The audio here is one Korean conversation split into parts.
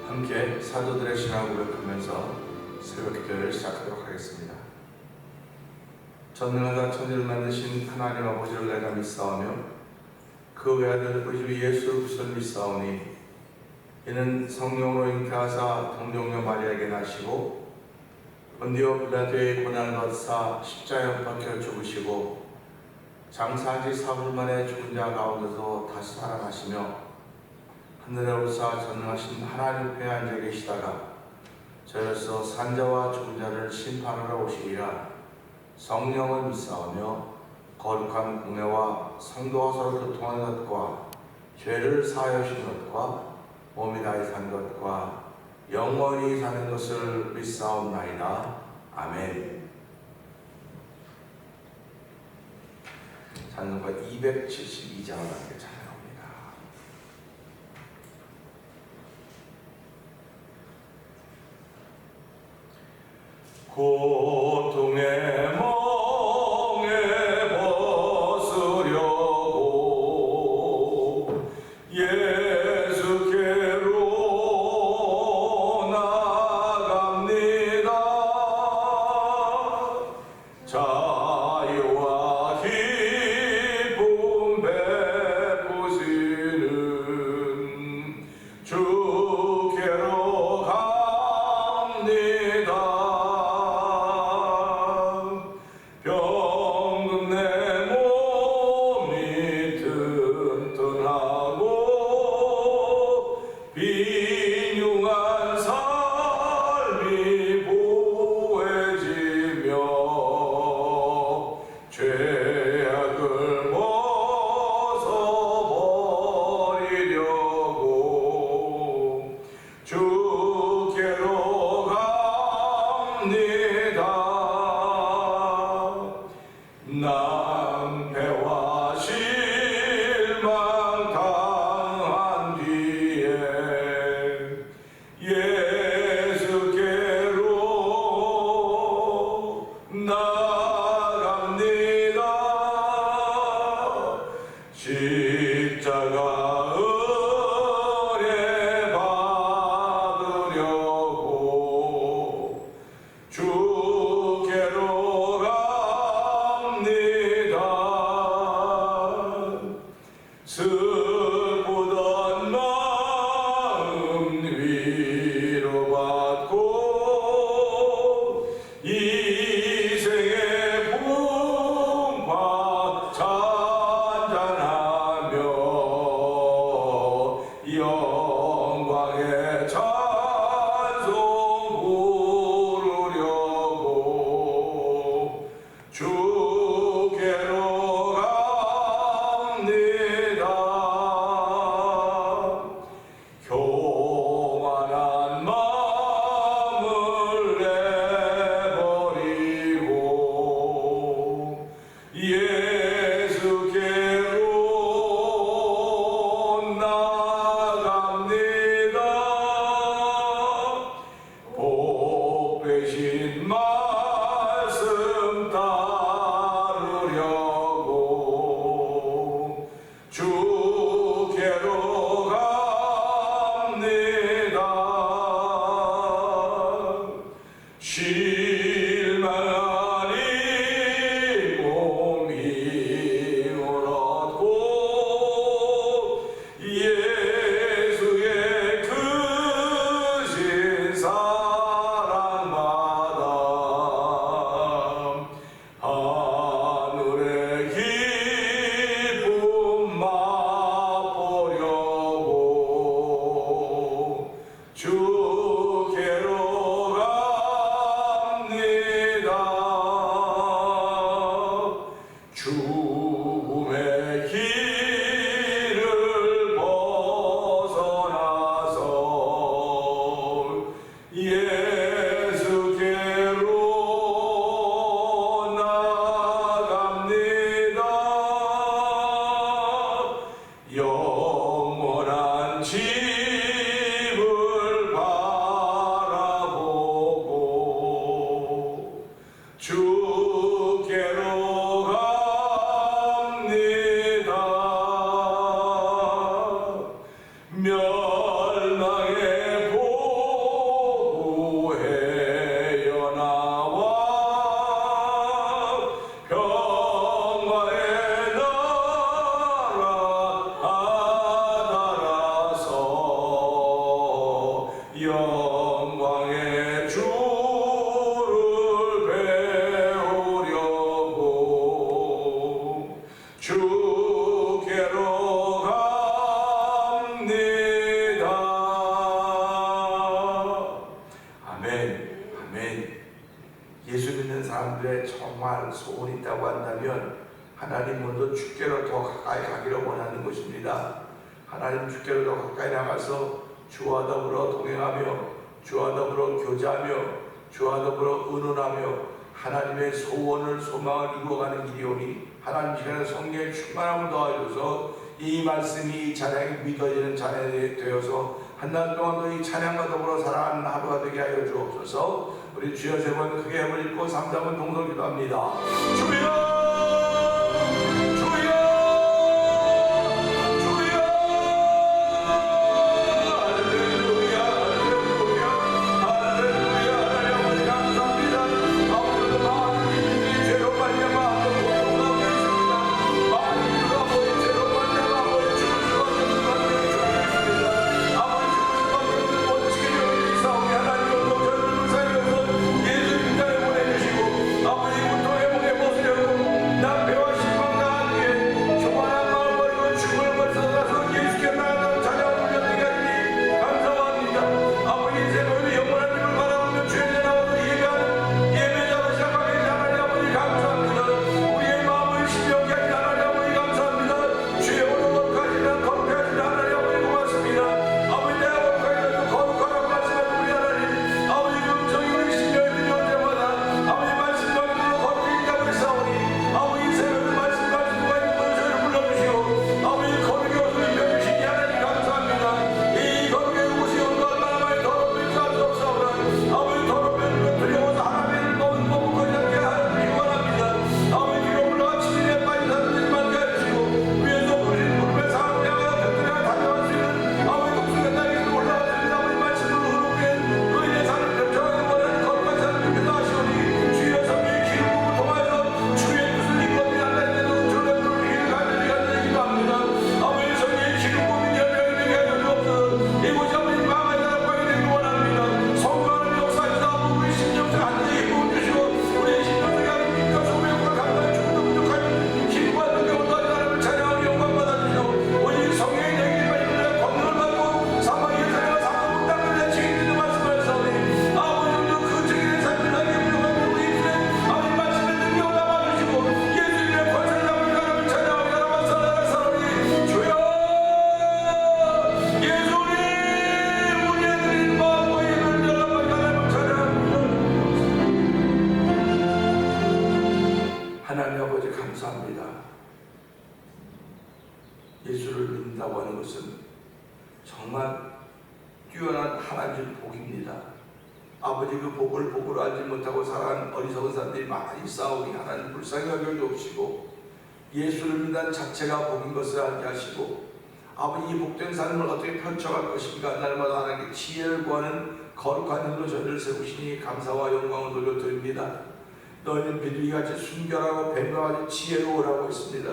함께 사도들의 신앙을 고백하면서 새벽 기도를 시작하도록 하겠습니다. 전능하다 천지를 만드신 하나님 아버지를 내가 믿사오며 그 외아들 우리 주 예수 그리스도를 믿사오니 이는 성령으로 잉태하사 동정녀 마리아에게 나시고 본디오 빌라도의 고난을 받으사 십자가에 박혀 죽으시고 장사한 지 사흘 만에 죽은 자 가운데서 다시 살아나시며 하늘에 오르사 전능하신 하나님 앞에 앉아 계시다가 저로서 산자와 죽은 자를 심판하러 오시리라. 성령을 믿사오며 거룩한 공회와 성도와 서로 교통하는 것과 죄를 사하여 주시는 것과 몸이 다히 산 것과 영원히 사는 것을 믿사옵나이다. 아멘. 찬송가 272장을 함께 찬양합니다. 고통의 멍에 벗으려고 예수께로 나갑니다. 자유와 기쁨 베푸시는 주께로 갑니다. 병든 내 몸이 튼튼하고 빈흉한 삶이 보해지며 죄악을 벗어버리려고 주께로 갑니다. 낭패와 실망 당한 뒤에 예수께로 나갑니다. 십자가 은혜 받으려고 주께로 슬프던 마음 위로받고 이생의 풍파 찬잔하며 영광의 찬송 부르려고 주께로 교만한 마음을 내버리고 예수께로 나갑니다. 복 되신 말씀 따르려고 주께로 실망하니 몸이 울었고 예수의 크신 사랑마다 하늘의 기쁨 맛보려고 주께로 죽음의 길을 벗어나서 예수께로 나갑니다. 영원한 집을 바라보고 주께로 갑니다. 멸망의 보 영광의 주를 배우려고 주께로 갑니다. 아멘. 아멘. 예수 믿는 사람들의 정말 소원이 있다고 한다면 하나님으로도 주께로 더 가까이 가기를 원하는 것입니다. 하나님 주께로 더 가까이 나가서 주와 더불어 동행하며 주와 더불어 교제하며 주와 더불어 의논하며 하나님의 소원을 소망을 이루어가는 길이 오니 하나님 시간에 성령의 충만함을 더하셔서 이 말씀이 이 찬양이 믿어지는 찬양이 되어서 한날 동안도 이 찬양과 더불어 살아가는 하루가 되게 하여 주옵소서. 우리 주여 세 번 크게 힘을 읽고 3장은 동성 기도합니다. 주여 하나님 아버지 감사합니다. 예수를 믿는다고 하는 것은 정말 뛰어난 하나님의 복입니다. 아버지 그 복을 복으로 알지 못하고 살아가는 어리석은 사람들이 많이 싸우니 하나님 불쌍히 여겨주옵시고 예수를 믿는 자체가 복인 것을 알게 하시고 아버지 이 복된 삶을 어떻게 펼쳐갈 것인가 날마다 하나님께 지혜를 구하는 거룩한 힘으로 저희를 세우시니 감사와 영광을 돌려드립니다. 너희는 비둘기같이 순결하고 뱀과같이 지혜로우라고 했습니다.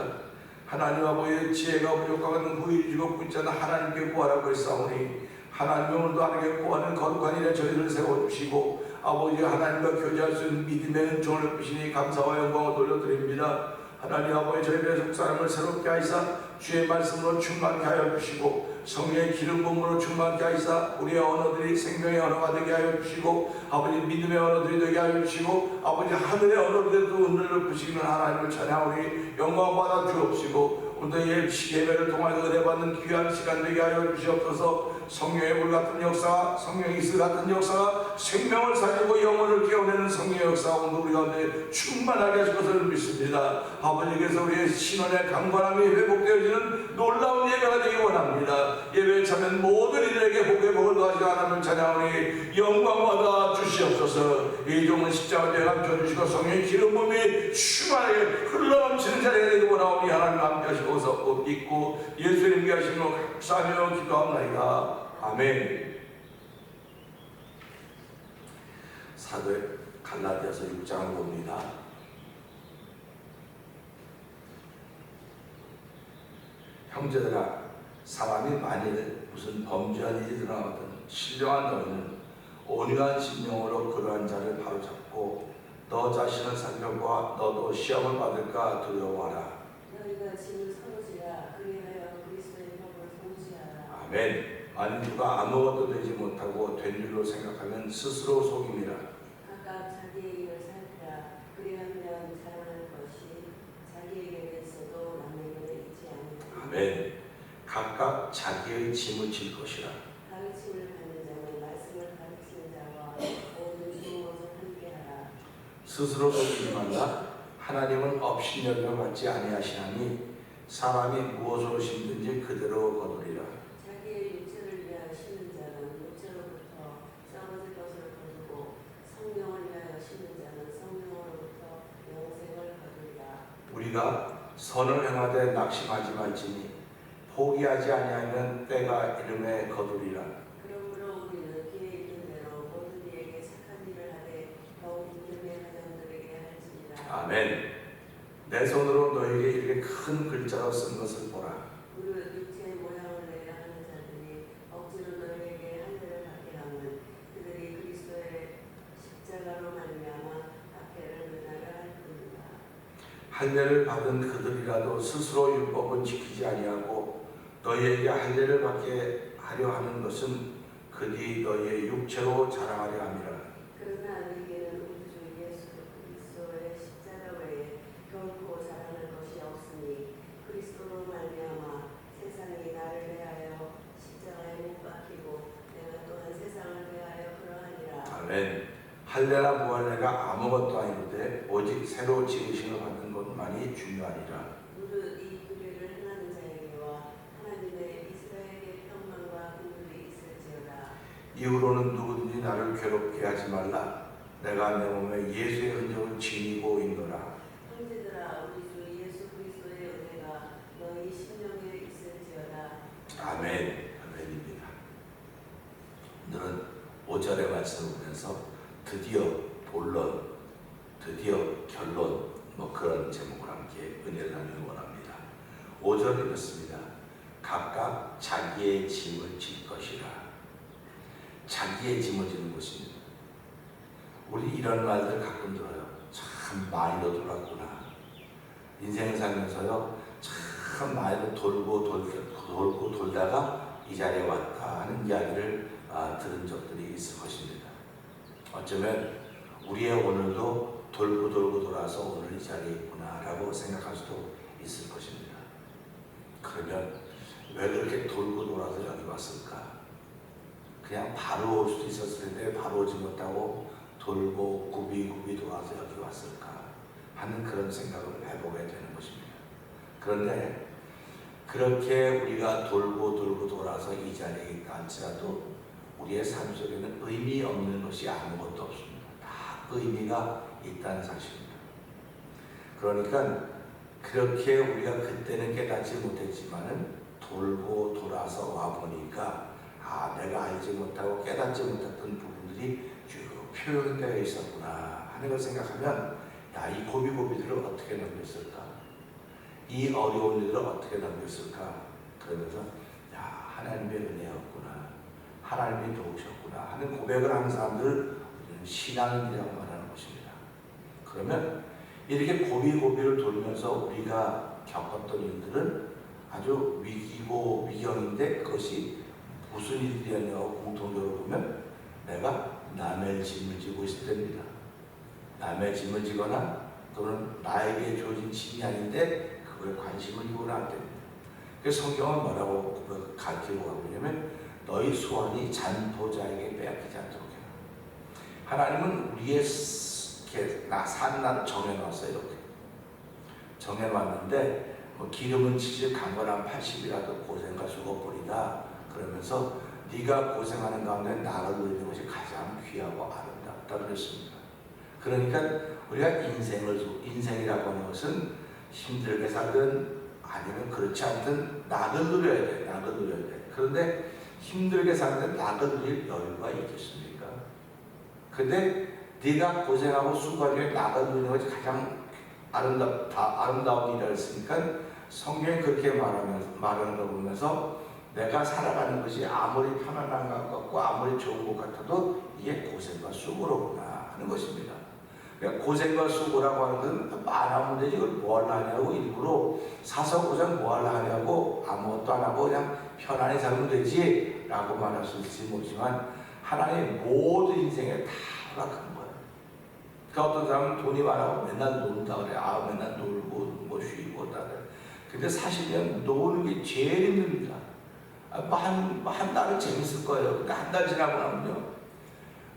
하나님 아버지의 지혜가 부족하거든 후일지고 붙자는 하나님께 구하라고 했사오니 하나님 오늘도 하나님께 구하는 거룩한 일에 저희를 세워주시고 아버지 하나님과 교제할 수 있는 믿음의 은총을 주시니 감사와 영광을 돌려드립니다. 하나님 아버지 저희의 속사람을 새롭게 하시사 주의 말씀으로 충만케 하여 주시고 성령의 기름 부음으로 충만케 하시사 우리의 언어들이 생명의 언어가 되게 하여 주시고 아버지 믿음의 언어들이 되게 하여 주시고 아버지 하늘의 언어들에도 은혜를 부시는 하나님을 찬양하오니 영광 받아 주옵시고 오늘 예배를 통하여 은혜 받는 귀한 시간 되게 하여 주시옵소서. 성령의 물 같은 역사, 성령의 이슬 같은 역사가 생명을 살리고 영혼을 깨어내는 성령의 역사가 오늘 우리 가운데 충만하게 하실 것을 믿습니다. 아버지께서 우리의 신원의 강건함이 회복되어지는 놀라운 예배가 되기 원합니다. 예배에 참여한 모든 이들에게 복의 복을 더하시고 하나님을 찬양하오니 영광 받아 주시옵소서. 이 종은 십자가에 감춰주시고 성령의 기름 부음이 충만하게 흘러넘치는 자리가 되기 원하오니 하나님 함께 하시고서 옷 입고 예수님께 하시는 감사하며 기도합나이다. 아멘. 사도 갈라디아서 6장을 봅니다. 형제들아 사람이 만일 무슨 범죄한 일이 드러나거든 신령한 너희는 온유한 심령으로 그러한 자를 바로잡고 너 자신을 살펴보아 너도 시험을 받을까 두려워하라. 너희가 짐을 서로지라 그리하여 그리스도의 법을 동지하라. 아멘. 만일 누가 아무것도 되지 못하고 된 줄로 생각하면 스스로 속임이라. 각각 자기의 일을 살피라. 그리하면 자랑할 것이 자기에게는 있어도 남에게는 있지 않으리라. 아멘. 각각 자기의 짐을 질 것이라. 가르침을 받는 자는 말씀을 가르치는 자와 모든 좋은 것을 함께하라. 스스로 속이지 말라. 하나님은 업신여김을 받지 아니하시나니 사람이 무엇으로 심든지 그대로 거두리라. 자기의 육체를 위하여 심는 자는 육체로부터 썩어질 것을 거두고 성령을 위하여 심는 자는 성령으로부터 영생을 거두리라. 우리가 선을 행하되 낙심하지 말지니 포기하지 아니하면 때가 이름에 거두리라. 그러므로 우리는 기회 있는 대로 모든 이에게 착한 일을 하되 더욱 믿음의 가정들에게 할지니라. 아멘. 내 손으로 너에게 이렇게 큰 글자로 쓴 것을 보라. 무릇 육체의 모양을 내려 하는 자들이 억지로 너희에게 할례를 받게 하면 그들이 그리스도의 십자가로 말미암아 박해를 면하려 할 뿐이다. 할례를 받은 그들이라도 스스로 율법은 지키지 아니하고 너희에게 할례를 받게 하려 하는 것은 그들이 너희의 육체로 자랑하려 함이라. 그러나 너희에게는 우리 주 예수 그리스도의 십자가 외에 결코 자랑할 것이 없으니 그리스도로 말미암아 세상이 나를 대하여 십자가에 못 박히고 내가 또한 세상을 대하여 그러하니라. 아멘. 할례나 무할례가 아무것도 아니로되 오직 새로 지으심을 받는 것만이 중요하니라. 무릇 이 규례를 행하는 자에게와 하나님의 이스라엘의 평강과 긍휼이 있을지어다. 이후로는 누구든지 나를 괴롭게 하지 말라. 내가 내 몸에 예수의 흔적을 지니고 있노라. 형제들아 우리 주 예수 그리스도의 은혜가 너희 심령에 있을지어다. 아멘. 아멘입니다. 오늘은 5절의 말씀을 보면서 드디어 본론, 드디어 결론 그런 제목을 함께 은혜를 나누기 원합니다. 5절 읽었습니다. 각각 자기의 짐을 질 것이라. 자기의 짐을 지는 것입니다. 우리 이런 말들 가끔 들어요. 참 많이도 돌았구나. 인생을 살면서요. 참 많이도 돌고 돌다가 이 자리에 왔다 하는 이야기를 들은 적들이 있을 것입니다. 어쩌면 우리의 오늘도 돌고 돌아서 오늘 이 자리에 있구나라고 생각할 수도 있을 것입니다. 그러면 왜 그렇게 돌고 돌아서 여기 왔을까? 그냥 바로 올 수도 있었을 텐데 바로 오지 못하고 돌고 굽이 돌아서 여기 왔을까 하는 그런 생각을 해보게 되는 것입니다. 그런데 그렇게 우리가 돌고 돌아서 이 자리에 있다 할지라도 우리의 삶 속에는 의미 없는 것이 아무것도 없습니다. 다 의미가 있다는 사실입니다. 그러니까 그렇게 우리가 그때는 깨닫지 못했지만은 돌고 돌아서 와 보니까 내가 알지 못하고 깨닫지 못했던 부분들이 쭉 표현되어 있었구나 하는 걸 생각하면 이 고비들을 어떻게 넘겼을까? 이 어려운 일을 어떻게 넘겼을까? 그러면서 하나님의 은혜였구나. 하나님이 도우셨구나 하는 고백을 하는 사람들을 신앙인이라고 말하는 것입니다. 그러면 이렇게 고비를 돌면서 우리가 겪었던 일들은 아주 위기고 위경인데 그것이 무슨 일이었냐고 공통적으로 보면 내가 남의 짐을 지고 있을 때입니다. 남의 짐을 지거나 또는 나에게 주어진 짐이 아닌데 그거에 관심을 두거나 할 때입니다. 그래서 성경은 뭐라고 가르치고 하고 있냐면 너희 소원이 잔보자에게 빼앗기지 않도록 해라. 하나님은 우리의 사는 날을 정해놨어요. 이렇게 정해놨는데 기름은 70 강건한 80이라도 고생과 수고벌이다 그러면서 네가 고생하는 가운데 나를 누리는 것이 가장 귀하고 아름답다 그랬습니다. 그러니까 우리가 인생이라고 하는 것은 힘들게 살든 아니면 그렇지 않든 낙을 누려야 돼. 낙을 누려야 돼. 그런데 힘들게 사는데 낙을 누릴 여유가 있겠습니까? 근데 네가 고생하고 수고할 때 낙을 누리는 것이 가장 아름다운 일이라 했으니까 성경이 그렇게 말하는 걸 보면서 내가 살아가는 것이 아무리 편안한 것 같고 아무리 좋은 것 같아도 이게 고생과 수고로구나 하는 것입니다. 그러니까 고생과 수고라고 하는 것은 말하면 되지 이걸 뭘 하냐고 일부러 사서 고생 뭘 하냐고 아무것도 안 하고 그냥 편안히 살면 되지 라고 말할 수 있을지 모르지만 하나님 모든 인생에 다 허락한 거예요. 그러니까 어떤 사람은 돈이 많아고 맨날 논다 그래. 아 맨날 놀고 뭐 쉬고 다 그래. 근데 사실은 노는 게 제일 힘듭니다. 한 달은 재밌을 거예요. 근데 한 달 지나고 나면요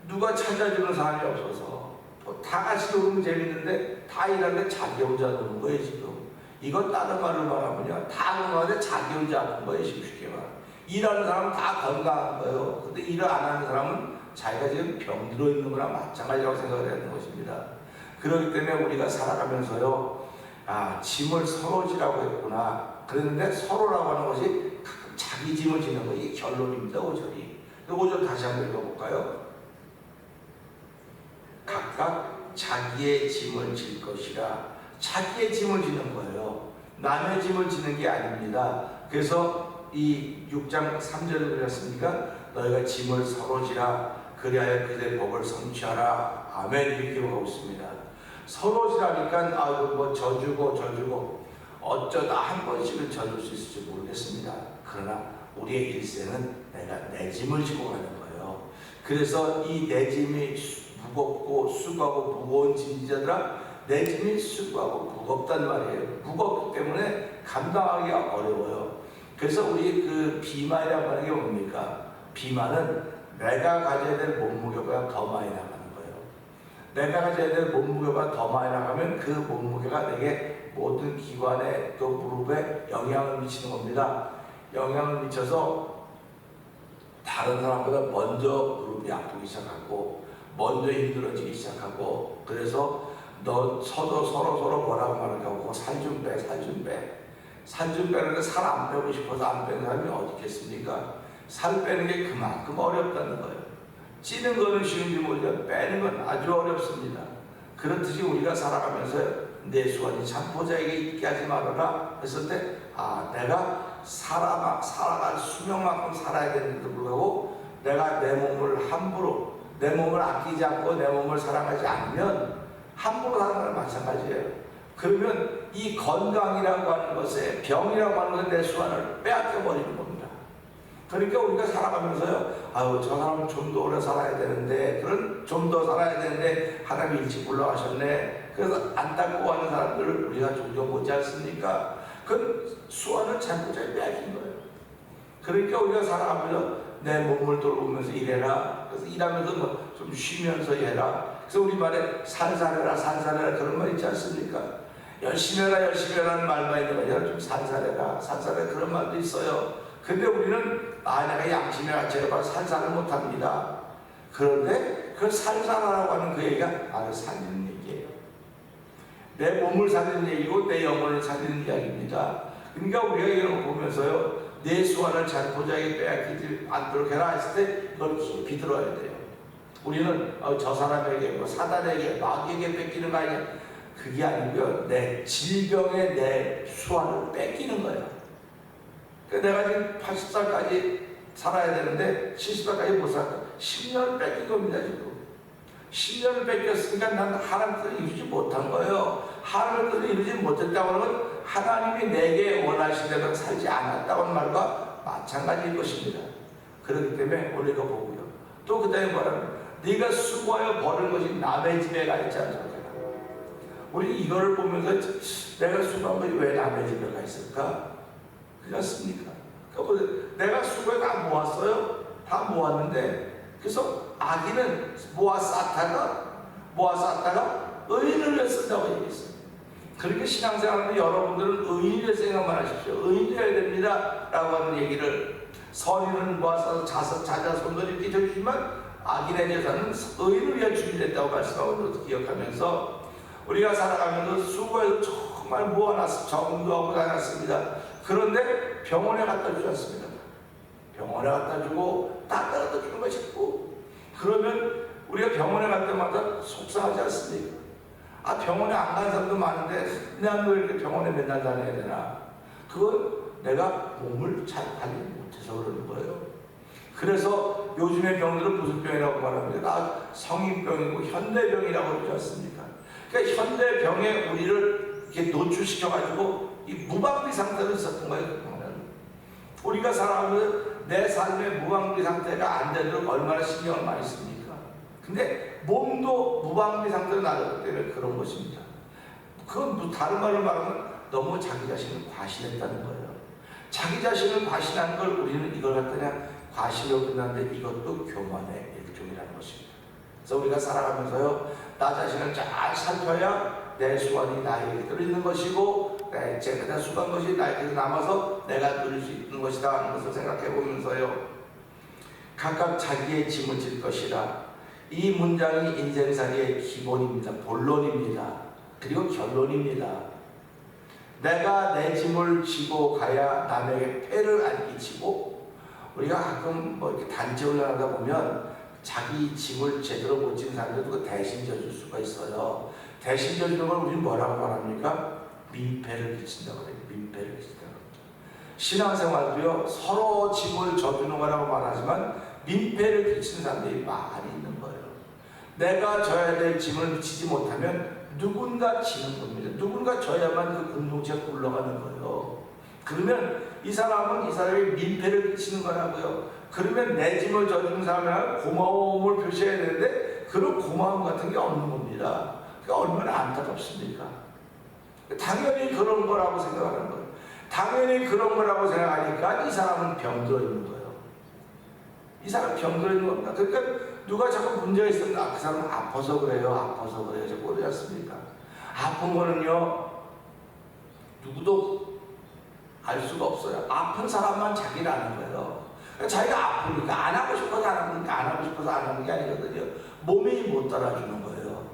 누가 찾아주는 사람이 없어서 다 같이 놀면 재밌는데 다 일하는데 자기 혼자 노는 거예요 지금. 이건 다른 말로 말하면요 다 건강한데 자기 혼자 아픈 거예요 쉽게 말하면. 일하는 사람은 다 건강한 거예요. 근데 일을 안 하는 사람은 자기가 지금 병들어 있는 거나 마찬가지라고 생각을 해야 하는 것입니다. 그렇기 때문에 우리가 살아가면서요 짐을 서로 지라고 했구나. 그랬는데 서로라고 하는 것이 자기 짐을 지는 거 이게 결론입니다. 5절이. 5절 다시 한번 읽어볼까요? 각각 자기의 짐을 질 것이라. 자기의 짐을 지는 거예요. 남의 짐을 지는 게 아닙니다. 그래서 이 6장 3절을 그랬습니까? 너희가 짐을 서로 지라. 그리하여 그들의 복을 성취하라. 아멘. 이렇게 하고 있습니다. 서로 지라니까 뭐 져주고 어쩌다 한 번씩은 져줄 수 있을지 모르겠습니다. 그러나 우리의 일생은 내가 내 짐을 지고 가는 거예요. 그래서 이 내 짐이 무겁고 수고하고 무거운 짐이자들아 내 짐이 수고하고 무겁단 말이에요. 무겁기 때문에 감당하기가 어려워요. 그래서 우리 그 비만이라고 하는 게 뭡니까? 비만은 내가 가져야 될 몸무게가 더 많이 나가는 거예요. 내가 가져야 될 몸무게가 더 많이 나가면 그 몸무게가 내게 모든 기관에 또 무릎에 영향을 미치는 겁니다. 영향을 미쳐서 다른 사람보다 먼저 무릎이 아프기 시작하고 먼저 힘들어지기 시작하고 그래서 너 서로 뭐라고 말하고 살 좀 빼. 살 좀 빼는데 살 안 빼고 싶어서 안 빼는 사람이 어디 있겠습니까? 살 빼는 게 그만큼 어렵다는 거예요. 찌는 거는 쉬운지 모르지만 빼는 건 아주 어렵습니다. 그렇듯이 우리가 살아가면서 내 수완이 잠보자에게 있게 하지 말아라 했을 때 내가 살아갈 수명만큼 살아야 되는데도 불구하고 내가 내 몸을 함부로 내 몸을 아끼지 않고 내 몸을 사랑하지 않으면 함부로 사는 거랑 마찬가지예요. 그러면 이 건강이라고 하는 것에 병이라고 하는 것에 내 수완을 빼앗겨 버리는 겁니다. 그러니까 우리가 살아가면서요 저 사람은 좀 더 오래 살아야 되는데 좀 더 살아야 되는데 하나님이 일찍 올라가셨네. 그래서 안타까워하는 사람들을 우리가 종종 보지 않습니까? 그 수완을 자꾸 빼앗긴 거예요. 그러니까 우리가 살아가면서 내 몸을 돌보면서 일해라. 그래서 일하면서 좀 쉬면서 해라. 그래서 우리 말에 산산해라 그런 말 있지 않습니까? 열심히 해라는 말만 있는 거 아니라 좀 산산해라 그런 말도 있어요. 근데 우리는 내가 양심의 가치가 산산을 못합니다. 그런데 그 산산하라고 하는 그 얘기가 나를 살리는 얘기예요. 내 몸을 살리는 얘기고 내 영혼을 살리는 이야기입니다. 그러니까 우리가 이런 거 보면서요 내 수완을 잔포자에게 빼앗기지 않도록 해라 했을 때 이걸 깊이 들어야 돼요. 우리는 저 사람에게 사단에게 마귀에게 뺏기는 거 아니야. 그게 아니고요 내 질병에 내 수완을 뺏기는 거예요. 그러니까 내가 지금 80살까지 살아야 되는데 70살까지 못 살까 10년을 뺏긴 겁니다. 지금 10년을 뺏겼으니까 난 하나님 뜻을 이루지 못한 거예요. 하나님 뜻을 이루지 못했다고 하면 하나님이 내게 원하신 대로 살지 않았다고 하는 말과 마찬가지일 것입니다. 그렇기 때문에 우리가 보고요 또 그 다음에 뭐라면 네가 수고하여 버는 것이 남의 집에 가 있지 않습니까? 우리 이거를 보면서 내가 수고한 것이 왜 남의 집에 가 있을까? 그렇습니까? 내가 수고해 다 모았어요. 다 모았는데 그래서 아기는 모아 쌓다가 의인을 위해 쓴다고 얘기했어요. 그렇게 신앙생활하는 여러분들은 의인을 위해 생각만 하십시오. 의인이어야 됩니다 라고 하는 얘기를 선인은 모아서 자자손들이 끼쳐주지만 악인의 제사는 의인을 위해 준비됐다고 말씀하고 것을 기억하면서 우리가 살아가면서 수고해서 정말 모아놨어. 정도하고 다녔습니다. 그런데 병원에 갖다 주지 않습니다. 병원에 갖다 주고 다 갖다 주는 것이 있고 그러면 우리가 병원에 갈 때마다 속상하지 않습니까? 병원에 안 가는 사람도 많은데 난 왜 이렇게 병원에 맨날 다녀야 되나? 그건 내가 몸을 잘 관리 못해서 그러는 거예요. 그래서 요즘의 병들은 무슨 병이라고 말합니다. 다 성인병이고 현대병이라고 그러지 않습니까? 그러니까 현대병에 우리를 이렇게 노출시켜가지고 이 무방비 상태로 있었던 거예요. 우리가 살아가면서 내 삶의 무방비 상태가 안 되도록 얼마나 신경을 많이 씁니까? 근데 몸도 무방비 상태로 나가기 때문에 그런 것입니다. 그건 다른 말로 말하면 너무 자기 자신을 과신했다는 거예요. 자기 자신을 과신하는 걸 우리는 이걸 갖다 그냥 과시로 끝났는데 이것도 교만의 일종이라는 것입니다. 그래서 우리가 살아가면서요, 나 자신을 잘 살펴야 내 수완이 나에게 들어있는 것이고 제가 수고한 것이 나에게 남아서 내가 누릴 수 있는 것이다 하는 것을 생각해 보면서요, 각각 자기의 짐을 질 것이라. 이 문장이 인생살이의 기본입니다. 본론입니다. 그리고 결론입니다. 내가 내 짐을 지고 가야 남에게 폐를 안 끼치고, 우리가 가끔 뭐 이렇게 단체 훈련하다 보면 자기 짐을 제대로 못 지는 사람들도 대신 져줄 수가 있어요. 대신 져주는 걸 우리는 뭐라고 말합니까? 민폐를 끼친다고 해요. 민폐를 끼친다고 합니다. 신앙생활도요, 서로 짐을 져주는 거라고 말하지만 민폐를 끼치는 사람들이 많이 있는 거예요. 내가 져야 될 짐을 지지 못하면 누군가 지는 겁니다. 누군가 져야만 그 공동체가 굴러가는 거예요. 그러면 이 사람은 이 사람이 민폐를 끼치는 거라고요. 그러면 내 짐을 져주는 사람은 고마움을 표시해야 되는데 그런 고마움 같은 게 없는 겁니다. 그러니까 얼마나 안타깝습니까? 당연히 그런 거라고 생각하는 거예요. 당연히 그런 거라고 생각하니까 이 사람은 병들어 있는 거예요. 이 사람 병들어 있는 겁니다. 그러니까 누가 자꾸 문제가 있으면 그 사람은 아파서 그래요. 아파서 그래요. 자꾸 그러지 않습니까? 아픈 거는요, 누구도 알 수가 없어요. 아픈 사람만 자기를 아는 거예요. 자기가 아프니까 안 하고 싶어서 안 하는 게, 안 하고 싶어서 안 하는 게 아니거든요. 몸이 못 따라주는 거예요.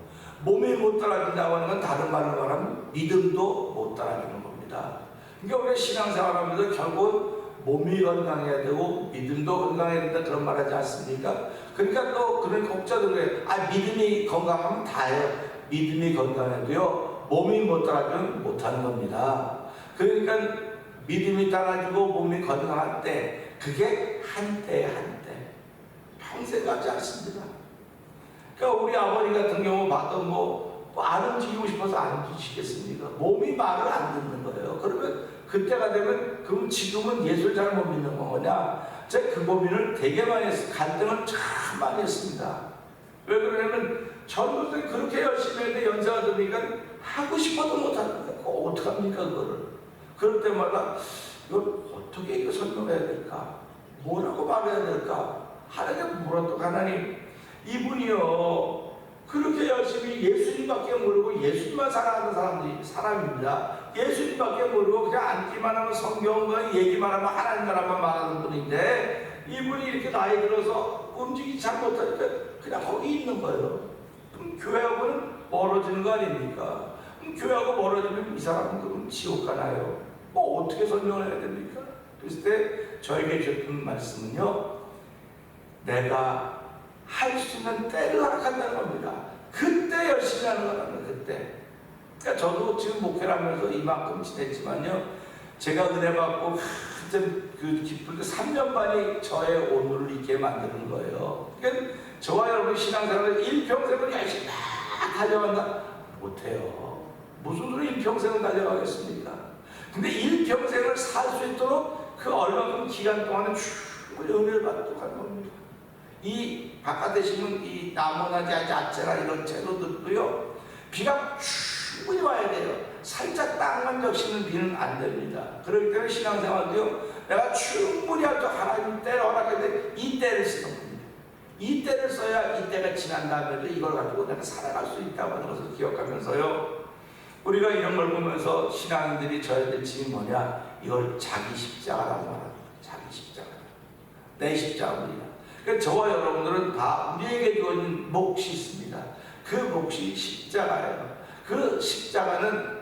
몸이 못 따라준다고 하는 건 다른 말로 말하면 믿음도 못 따라주는 겁니다. 그러니까 우리가 신앙생활하면서 결국은 몸이 건강해야 되고 믿음도 건강해야 된다 그런 말 하지 않습니까? 그러니까 또 그런 걱정을 해요. 믿음이 건강하면 다예요. 믿음이 건강해도요, 몸이 못 따라주면 못하는 겁니다. 그러니까 믿음이 따라주고 몸이 건강할 때 그게 한때 평생 가지 않습니다. 그러니까 우리 아버지 같은 경우 봐도 안 움직이고 싶어서 안 움직이시겠습니까? 몸이 말을 안 듣는 거예요. 그러면 그때가 되면 그럼 지금은 예수를 잘 못 믿는 거냐? 제가 그 고민을 되게 많이 했어요. 갈등을 참 많이 했습니다. 왜 그러냐면 전도생 그렇게 열심히 했는데 연세가 드니까 하고 싶어도 못하는 거예요. 어떡합니까 그거를? 그럴 때마다 이걸 어떻게 이거 설명해야 될까? 뭐라고 말해야 될까? 하나님 물었던 하나님, 이분이요 그렇게 열심히 예수님밖에 모르고 예수님만 사랑하는 사람입니다. 예수님밖에 모르고 그냥 앉기만 하면 성경과 얘기만 하면 하나님 나라만 말하는 분인데, 이분이 이렇게 나이 들어서 움직이지 잘 못하니까 그냥 거기 있는 거예요. 그럼 교회하고는 멀어지는 거 아닙니까? 그럼 교회하고 멀어지면 이 사람은 그럼 지옥 가나요? 어떻게 설명을 해야 됩니까? 그랬을 때 저에게 주셨던 말씀은요, 내가 할 수 있는 때를 허락한다는 겁니다. 그때 열심히 하는 거라는 그때. 그러니까 저도 지금 목회를 하면서 이만큼 지냈지만요, 제가 은혜 받고 하여튼 그 기쁠 때 3년 반이 저의 오늘을 있게 만드는 거예요. 그러니까 저와 여러분 신앙생활을 일평생을 열심히 막 달려간다? 못해요. 무슨 소리 일평생을 달려가겠습니까? 근데 일평생을 살 수 있도록 그 얼마큼 기간 동안에 충분히 은혜를 받도록 하는 겁니다. 이 바깥에 심은 이 나무나 야채나 이런 채소들도요, 비가 충분히 와야 돼요. 살짝 땅만 적시는 비는 안 됩니다. 그렇기 때문에 신앙생활도요, 내가 충분히 할 때 하나님 때를 허락해야 돼. 이 때를 쓰는 겁니다. 이 때를 써야 이 때가 지난 다음에도 이걸 가지고 내가 살아갈 수 있다고 하는 것을 기억하면서요, 우리가 이런 걸 보면서 신앙인들이 져야 될 짐이 뭐냐? 이걸 자기 십자가라고 말합니다. 자기 십자가. 내 십자가입니다. 그러니까 저와 여러분들은 다 우리에게 주어진 몫이 있습니다. 그 몫이 십자가예요. 그 십자가는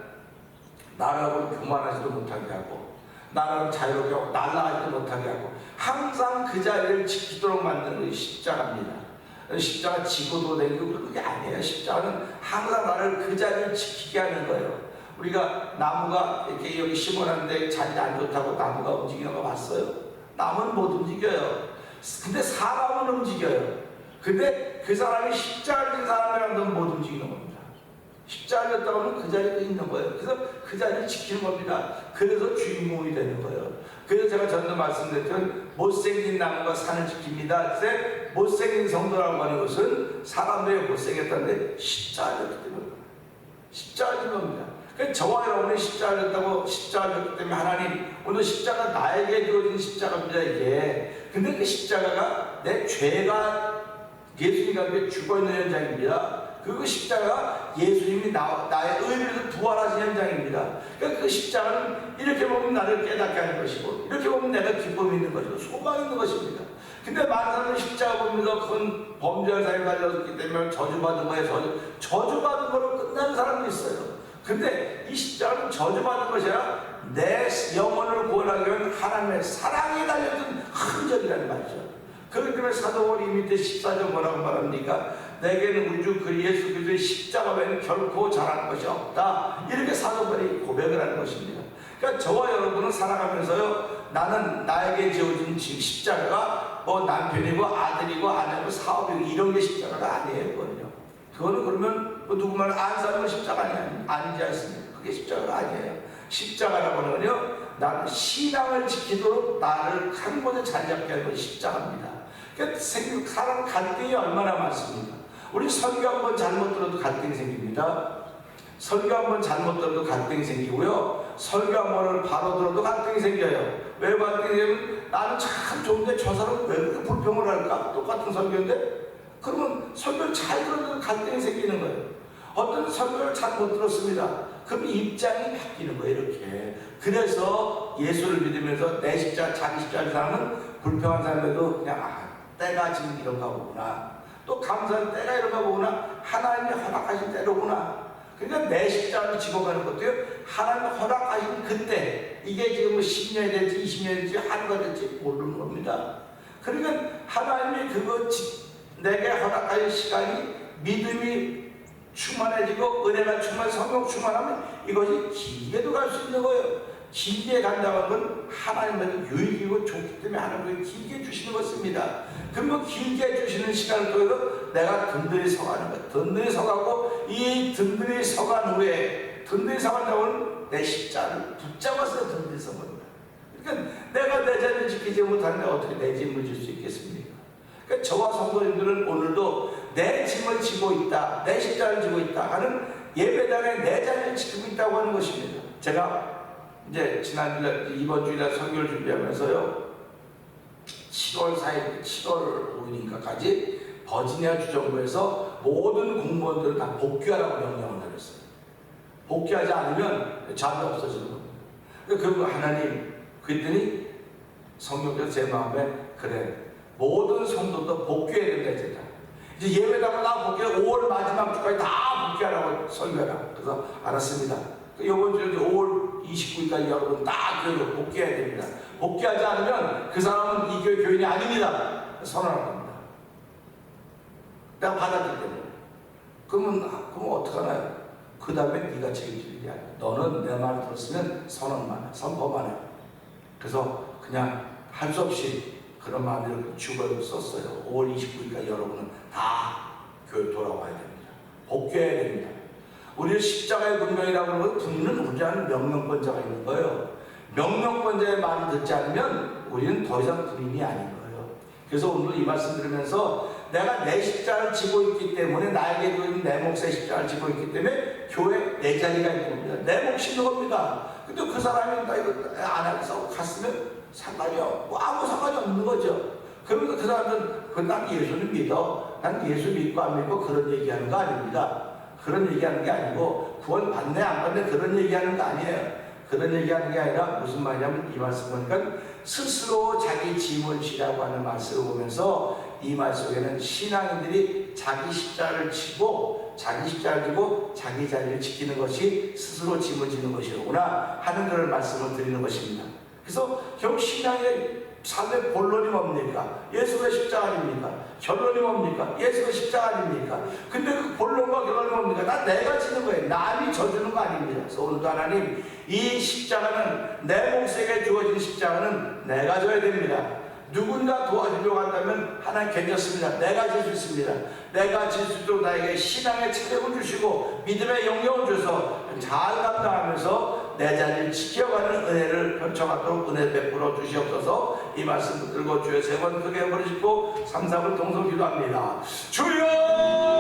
나라고 교만하지도 못하게 하고, 나라를 자유롭게 하고, 날아가지도 못하게 하고, 항상 그 자리를 지키도록 만드는 것이 십자가입니다. 십자가 지고도 다니고 그게 아니에요. 십자가는 항상 나를 그 자리를 지키게 하는 거예요. 우리가 나무가 이렇게 여기 심어놨는데 자리 안 좋다고 나무가 움직이는 거 봤어요? 남은 못 움직여요. 근데 사람은 움직여요. 근데 그 사람이 십자가를 진 사람이라면 못 움직이는 겁니다. 십자가를 졌다고 하면 그 자리에 있는 거예요. 그래서 그 자리를 지키는 겁니다. 그래서 주인공이 되는 거예요. 그래서 제가 전도 말씀드렸던 못생긴 나무가 산을 지킵니다. 그래서 못생긴 성도라고 하는 것은 사람들이 못생겼다는데 십자가를 졌기 때문에 십자가를 진 겁니다. 그러니까 저와 여러분이 십자가를 졌다고 십자가를 졌기 때문에 하나님 오늘 십자가 나에게 주어진 십자가입니다 이게. 근데 그 십자가가 내 죄가 예수님이 가운데 죽어있는 현장입니다. 그 십자가가 예수님이 나의 의를 부활하신 현장입니다. 그러니까 그 십자가는 이렇게 보면 나를 깨닫게 하는 것이고 이렇게 보면 내가 기쁨이 있는 것이고 소망이 있는 것입니다. 근데 많은 사람은 십자가 보면서 그건 범죄한 사람이 달렸기 때문에 저주받은 거예요. 저주받은 거로 끝나는 사람도 있어요. 근데 이 십자가는 저주받은 것이 아니라 내 영혼을 구원하기 위한 하나님의 사랑이 달려든 흔적이라는 말이죠. 그렇기 때문에 사도 바울이 밑에 14절 뭐라고 말합니까? 내게는 우리 주 예수 그리스도의 십자가 외에는 결코 잘할 것이 없다. 이렇게 사도 바울이 고백을 하는 것입니다. 그러니까 저와 여러분은 살아가면서요, 나는 나에게 지어진 십자가가 뭐 남편이고 아들이고 아내고 사업이고 이런 게 십자가가 아니에요. 그거는 그러면 뭐 누구 말 안 사는 건 십자가 아니지 않습니까? 그게 십자가가 아니에요. 십자가라고 하는 건요, 나는 신앙을 지키도록 나를 한 곳에 자리 잡게 하는 것이 십자가입니다. 그러니까 사람 갈등이 얼마나 많습니까? 우리 설교 한번 잘못 들어도 갈등이 생깁니다. 설교 한번 잘못 들어도 갈등이 생기고요. 설교 한 번을 바로 들어도 갈등이 생겨요. 왜 갈등이 생기면 나는 참 좋은데 저 사람은 왜 그렇게 불평을 할까? 똑같은 설교인데? 그러면 설교를 잘 들어도 갈등이 생기는 거예요. 어떤 설교를 잘 못 들었습니다. 그럼 입장이 바뀌는 거예요. 이렇게. 그래서 예수를 믿으면서 내 십자가 자기 십자가를 사람은 불평한 사람에도 그냥 때가 지금 이런가 보구나. 또 감사한 때가 이런가 보구나. 하나님이 허락하신 때로구나. 그러니까 내 십자가를 지고 가는 것도요, 하나님이 허락하신 그때, 이게 지금 뭐 10년이 될지 20년이 될지 하루가 될지 모르는 겁니다. 그러니까 하나님이 내게 허락하신 시간이 믿음이 충만해지고 은혜가 성령 충만하면 이것이 길게도 갈 수 있는 거예요. 길게 간다고 하는 건 하나님의 유익이고 좋기 때문에 하나님이 길게 주시는 것입니다. 그럼 길게 주시는 시간을 통해서 내가 든든히 서가는 거예요. 든든히 서가고 이 든든히 서간 후에 든든히 서간다고 하는 내 십자를 붙잡아서 든든히 선 겁니다. 그러니까 내가 내 자리를 지키지 못하는데 어떻게 내 짐을 질 수 있겠습니까? 그러니까 저와 성도님들은 오늘도 내 짐을 지고 있다, 내 십자를 지고 있다 하는 예배당에 내 자리를 지키고 있다고 하는 것입니다. 제가 이제 이번 주일날 설교를 준비하면서요, 7월 4일, 7월 5일인가까지 버지니아 주정부에서 모든 공무원들을 다 복귀하라고 명령을 내렸어요. 복귀하지 않으면 잠이 없어지는 겁니다. 그리고 하나님, 그랬더니 성령께서 제 마음에 그래, 모든 성도도 복귀해야 된다 했잖아. 이제 예배당은 다 복귀해 5월 마지막 주까지 다 복귀하라고 설교하라. 그래서 알았습니다. 이번 주에 5월 29일까지 여러분 다 교회로 복귀해야 됩니다. 복귀하지 않으면 그 사람은 이 교회 교인이 아닙니다. 선언할 겁니다. 내가 받았기 때문에. 그러면 어떡하나요? 그 다음에 네가 책임질 일이 아니야. 너는 내 말 들었으면 선언만 해, 선포만 해. 그래서 그냥 할 수 없이 그런 마음으로 죽어를 썼어요. 5월 29일까지 여러분은 다 교회 돌아와야 됩니다. 복귀해야 됩니다. 우리의 십자가의 문명이라고 하는 건 우리는 우리라는 명령권자가 있는 거예요. 명령권자의 말을 듣지 않으면 우리는 더 이상 군인이 아닌 거예요. 그래서 오늘 이 말씀 들으면서 내가 내 십자가를 지고 있기 때문에, 나에게 내 몫의 십자가를 지고 있기 때문에 교회 내 자리가 있는 겁니다. 내 몫이 있는 겁니다. 근데 그 사람이 나 이거 안 하면서 갔으면 상관이요. 뭐 아무 상관이 없는 거죠. 그러면 그 사람은 난 예수를 믿어, 난 예수 믿고 안 믿고 그런 얘기하는 거 아닙니다. 그런 얘기하는 게 아니고 구원 받네 안 받네 그런 얘기하는 거 아니에요. 그런 얘기하는 게 아니라 무슨 말이냐면, 이 말씀 보니까 스스로 자기 짐을 지라고 하는 말씀을 보면서 이 말 속에는 신앙인들이 자기 십자가를 지고 자기 자리를 지키는 것이 스스로 짐을 지는 것이로구나 하는 그런 말씀을 드리는 것입니다. 그래서 결국 신앙의 삶의 본론이 뭡니까? 예수가 십자가 아닙니까? 결론이 뭡니까? 예수가 십자가 아닙니까? 근데 그 본론과 결론이 뭡니까? 다 내가 지는 거예요. 남이 져주는 거 아닙니다. 그래서 오늘도 하나님, 이 십자가는, 내 몫에게 주어진 십자가는 내가 져야 됩니다. 누군가 도와주려고 한다면 하나님 괜찮습니다. 내가 질 수 있습니다. 내가 질 수 있도록 나에게 신앙의 체력을 주시고 믿음의 영역을 주셔서 잘 감당하면서 내 자리를 지켜가는 은혜를 펼쳐가도록 은혜 베풀어 주시옵소서. 이 말씀 붙들고 주여 세 번 크게 부르시고 3, 4분 동성 기도합니다. 주여!